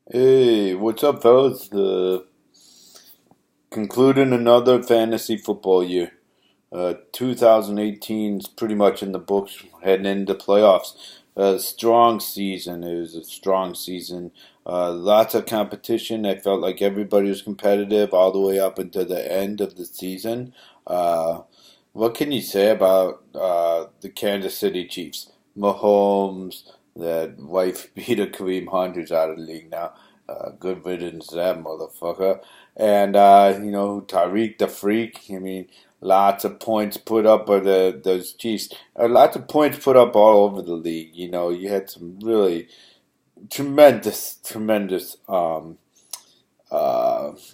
Hey, what's up, fellas? Concluding another fantasy football year. 2018 is pretty much in the books, heading into playoffs. Strong season. It was a strong season. Lots of competition. I felt like everybody was competitive all the way up until the end of the season. Uh, what can you say about the Kansas City Chiefs? Mahomes, that wife beater Kareem Hunt's out of the league now. Good riddance to that motherfucker. And Tariq the Freak. I mean, lots of points put up by those Chiefs. Lots of points put up all over the league. You had some really tremendous uh,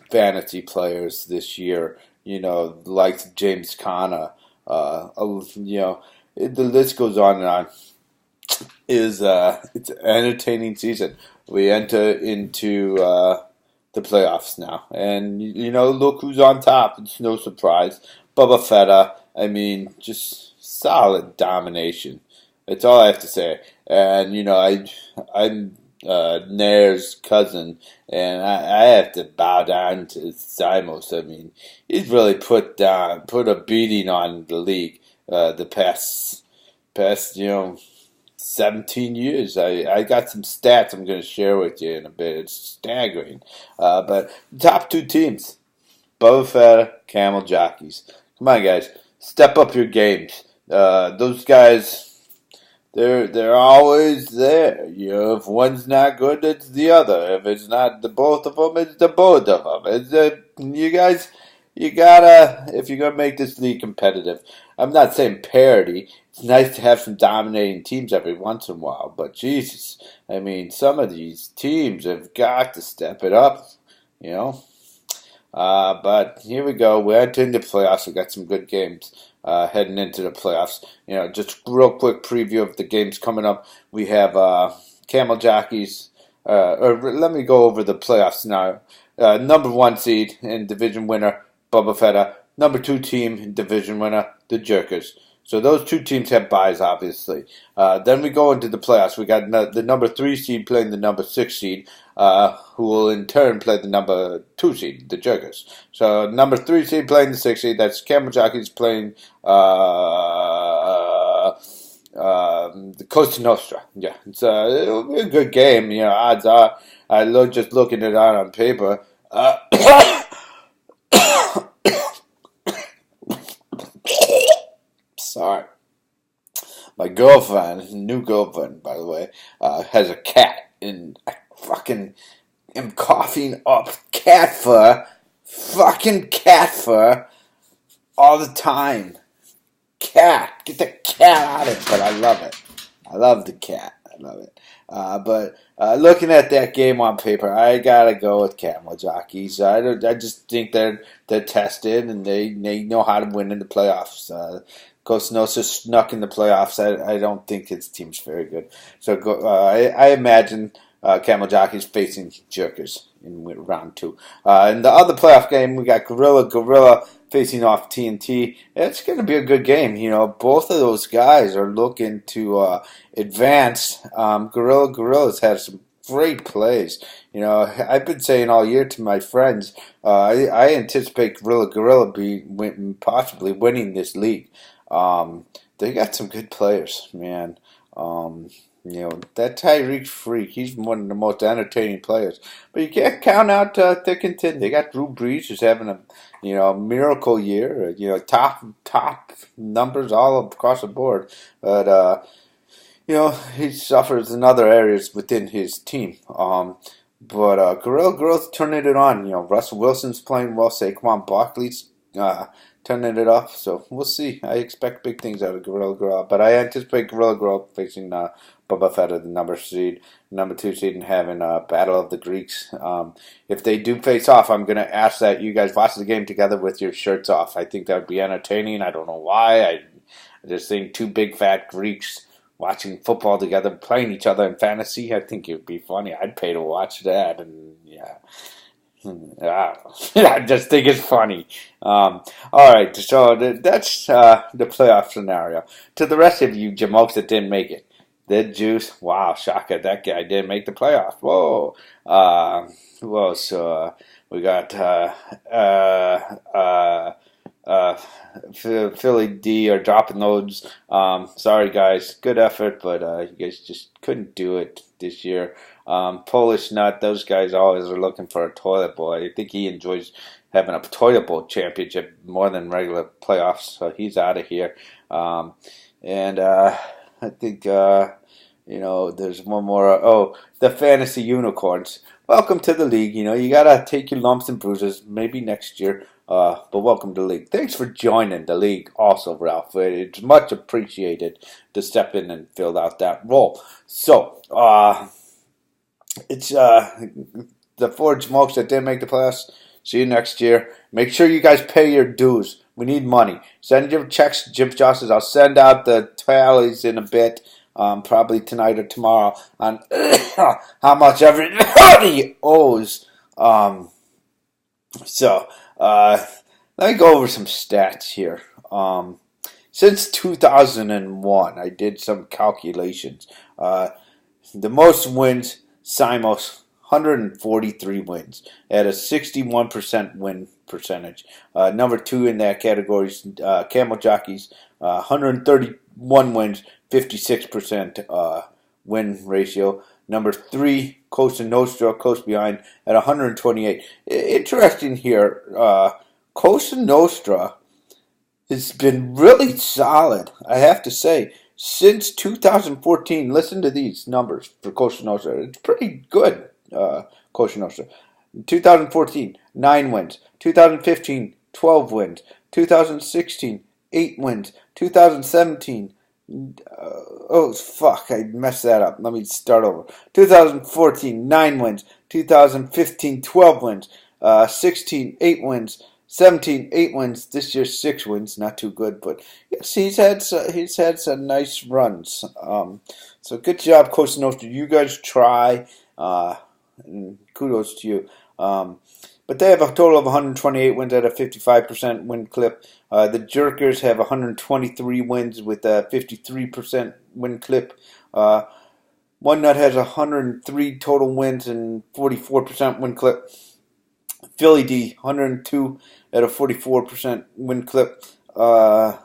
fantasy players this year. Like James Conner. The list goes on and on. It's an entertaining season. We enter into the playoffs now, and look who's on top. It's no surprise. Bubba Fetta. I mean, just solid domination. That's all I have to say. And I'm Nair's cousin, and I have to bow down to Simos. I mean, he's really put a beating on the league the past 17 years. I got some stats I'm going to share with you in a bit. It's staggering. But top two teams, Bubba Fett, Camel Jockeys. Come on, guys. Step up your games. Those guys, they're always there. If one's not good, it's the other. If it's not the both of them, it's the both of them. You guys, you gotta, if you're gonna make this league competitive. I'm not saying parity. It's nice to have some dominating teams every once in a while, but Jesus, I mean, some of these teams have got to step it up, you know. But here we go. We're entering the playoffs. We got some good games heading into the playoffs. Just real quick preview of the games coming up. We have Camel Jockeys. Or let me go over the playoffs now. Number one seed and division winner, Bubba Fetta. Number two team and division winner, the Jerkers. So those two teams have buys, obviously. Then we go into the playoffs. We got the number three seed playing the number six seed, who will in turn play the number two seed, the Jerkers. So number three seed playing the six seed. That's Camel Jockeys playing the Costa Nostra. Yeah, it'll be a good game. Odds are. Just looking it out on paper. Sorry. My girlfriend, new girlfriend, by the way, has a cat, and I fucking am coughing up fucking cat fur, all the time. Get the cat out of it, but I love it. I love the cat. I love it. But looking at that game on paper, I gotta go with Camel Jockeys. I just think they're tested and they know how to win in the playoffs. Costa Nostra snuck in the playoffs. I don't think his team's very good. So I imagine Camel Jockeys facing Jerkers in round two. In the other playoff game, we got Gorilla facing off TNT. It's going to be a good game. Both of those guys are looking to advance. Gorilla's had some great plays. I've been saying all year to my friends, I anticipate Gorilla possibly winning this league. They got some good players, man. That Tyreek Freak, he's one of the most entertaining players. But you can't count out thick and thin. They got Drew Brees, who's having a miracle year. Top numbers all across the board. But he suffers in other areas within his team. But Gorilla's turning it on. Russell Wilson's playing well. Saquon Barkley's turning it up. So we'll see. I expect big things out of Gorilla. But I anticipate Gorilla facing Boba Fett, the number two seed, and having a battle of the Greeks. If they do face off, I'm going to ask that you guys watch the game together with your shirts off. I think that would be entertaining. I don't know why. I just think two big fat Greeks watching football together, playing each other in fantasy. I think it would be funny. I'd pay to watch that. And yeah. I just think it's funny. All right, so that's the playoff scenario. To the rest of you jamokes that didn't make it, Did Juice? Wow, shocker! That guy didn't make the playoffs. Whoa. Who else? We got uh, uh, Philly D are dropping loads. Sorry guys, good effort, but you guys just couldn't do it this year. Polish Nut, those guys always are looking for a toilet bowl. I think he enjoys having a toilet bowl championship more than regular playoffs, so he's out of here. And I think there's one more. Oh, the fantasy unicorns. Welcome to the league. You gotta take your lumps and bruises. Maybe next year. But welcome to the league. Thanks for joining the league also, Ralph. It's much appreciated to step in and fill out that role. So, it's the Forge Smokes that didn't make the playoffs. See you next year. Make sure you guys pay your dues. We need money. Send your checks to Jim Justice. I'll send out the tallies in a bit, probably tonight or tomorrow, on how much everybody owes. So, let me go over some stats here. Since 2001, I did some calculations. The most wins, Simos, 143 wins at a 61% win percentage. Number two in that category is Camel Jockeys, 131 wins, 56% win ratio. Number three, Costa Nostra, close behind at 128. Interesting here, Costa Nostra has been really solid, I have to say. Since 2014, listen to these numbers for Costa Nostra. It's pretty good, Costa Nostra. 2014, 9 wins. 2015, 12 wins. 2016, 8 wins. 2017, I messed that up. Let me start over. 2014, 9 wins. 2015, 12 wins. 16, 8 wins. 17, 8 wins. This year, 6 wins. Not too good, but yes, he's had some nice runs. So good job, Costa Nostra. You guys try, and kudos to you. But they have a total of 128 wins at a 55% win clip. The Jerkers have 123 wins with a 53% win clip. One Nut has 103 total wins and 44% win clip. Philly D, 102 at a 44% win clip. Gorilla,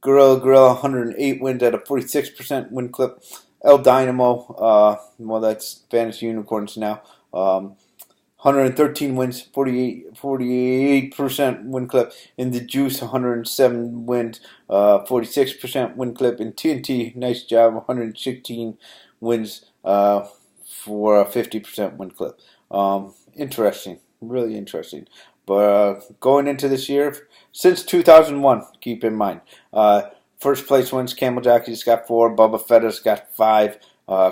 108 wins at a 46% win clip. El Dynamo, that's Fantasy Unicorns now. 113 wins, 48% win clip. In the Juice, 107 wins, 46% win clip. In TNT, nice job, 116 wins for a 50% win clip. Interesting, really interesting. But going into this year, since 2001, keep in mind, first place wins, Camel Jockeys got 4, Bubba Fetta's got 5,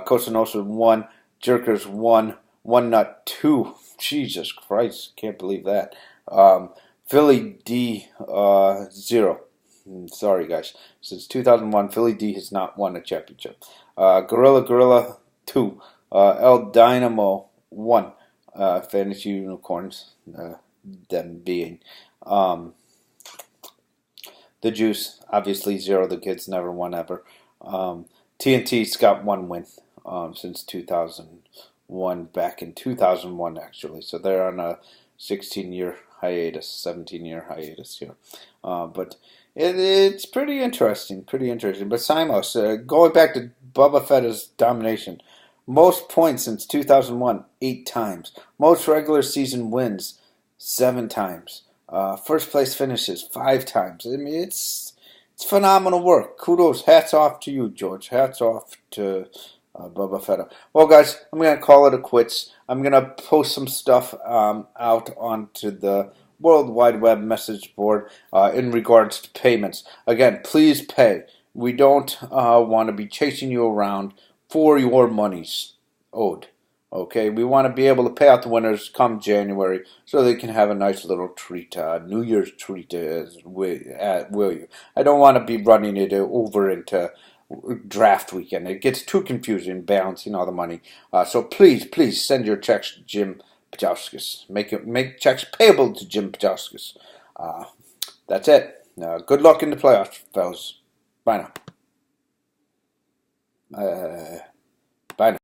Costa Nostra 1, Jerkers 1, One Nut 2. Jesus Christ, can't believe that. Philly D 0. Sorry guys, since 2001, Philly D has not won a championship. Gorilla 2, El Dynamo 1, Fantasy Unicorns, them being. The Juice, obviously 0. The kids never won ever. TNT's got 1 win since 2001, back in 2001 actually. So they're on a 16-year hiatus, 17-year hiatus here. But it's pretty interesting. But Simos, going back to Bubba Fetta's domination, most points since 2001, 8 times. Most regular season wins, 7 times. First place finishes 5 times. I mean, it's phenomenal work. Kudos. Hats off to you, George. Hats off to Bubba Fetta. Well, guys, I'm going to call it a quits. I'm going to post some stuff out onto the World Wide Web message board in regards to payments. Again, please pay. We don't want to be chasing you around for your monies owed. Okay, we want to be able to pay out the winners come January so they can have a nice little treat, New Year's treat, will you? I don't want to be running it over into draft weekend. It gets too confusing balancing all the money. So please send your checks to Jim Pajowskis. Make checks payable to Jim Pajowskis. That's it. Good luck in the playoffs, fellas. Bye now. Bye now.